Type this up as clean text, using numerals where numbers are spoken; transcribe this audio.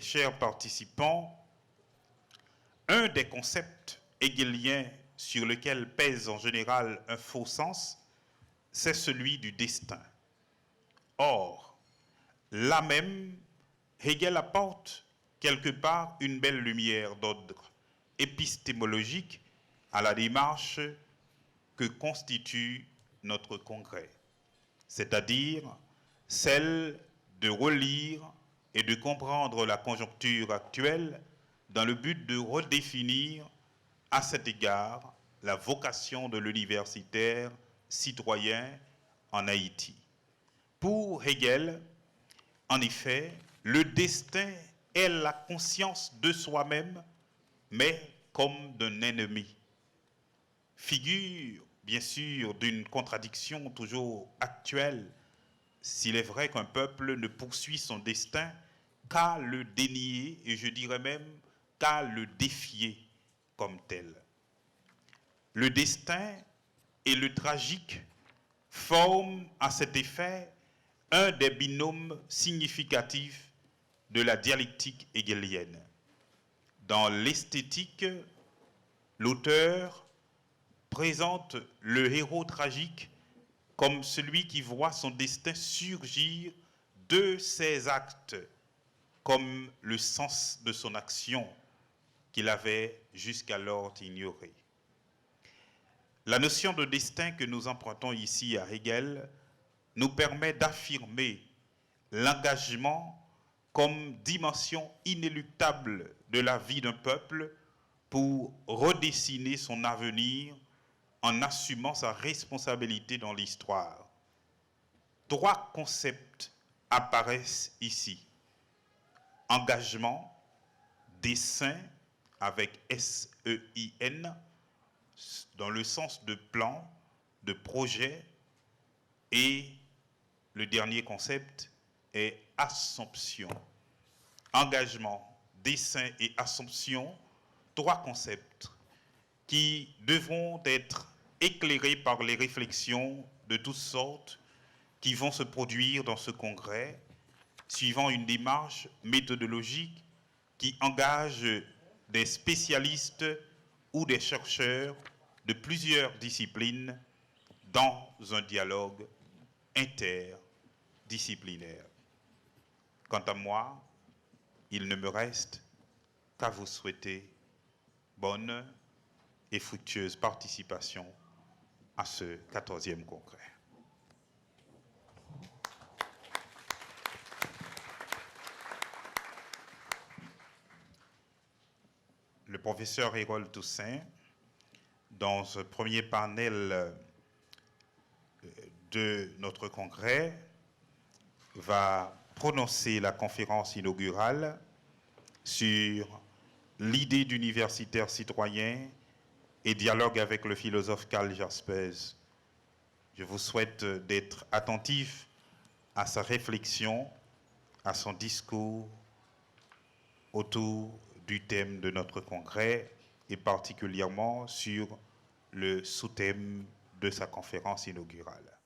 chers participants, un des concepts hegeliens sur lequel pèse en général un faux sens, c'est celui du destin. Or, là même, Hegel apporte quelque part une belle lumière d'ordre épistémologique à la démarche que constitue notre congrès, c'est-à-dire celle de relire et de comprendre la conjoncture actuelle dans le but de redéfinir à cet égard la vocation de l'universitaire citoyen en Haïti. Pour Hegel, en effet, le destin est la conscience de soi-même, mais comme d'un ennemi. Figure, bien sûr, d'une contradiction toujours actuelle, s'il est vrai qu'un peuple ne poursuit son destin qu'à le dénier, et je dirais même qu'à le défier comme tel. Le destin et le tragique forment à cet effet un des binômes significatifs de la dialectique hegelienne. Dans l'esthétique, l'auteur présente le héros tragique comme celui qui voit son destin surgir de ses actes, comme le sens de son action qu'il avait jusqu'alors ignoré. La notion de destin que nous empruntons ici à Hegel nous permet d'affirmer l'engagement comme dimension inéluctable de la vie d'un peuple pour redessiner son avenir en assumant sa responsabilité dans l'histoire. Trois concepts apparaissent ici. Engagement, dessein avec S-E-I-N, dans le sens de plan, de projet, et le dernier concept est assomption. Engagement, dessein et assomption, trois concepts qui devront être éclairés par les réflexions de toutes sortes qui vont se produire dans ce congrès, suivant une démarche méthodologique qui engage des spécialistes ou des chercheurs de plusieurs disciplines dans un dialogue interdisciplinaire. Quant à moi, il ne me reste qu'à vous souhaiter bonne et fructueuse participation à ce 14e congrès. Le professeur Hérol Toussaint, dans ce premier panel de notre congrès, va prononcer la conférence inaugurale sur l'idée d'universitaire citoyen et dialogue avec le philosophe Karl Jaspers. Je vous souhaite d'être attentifs à sa réflexion, à son discours autour du thème de notre congrès et particulièrement sur le sous-thème de sa conférence inaugurale.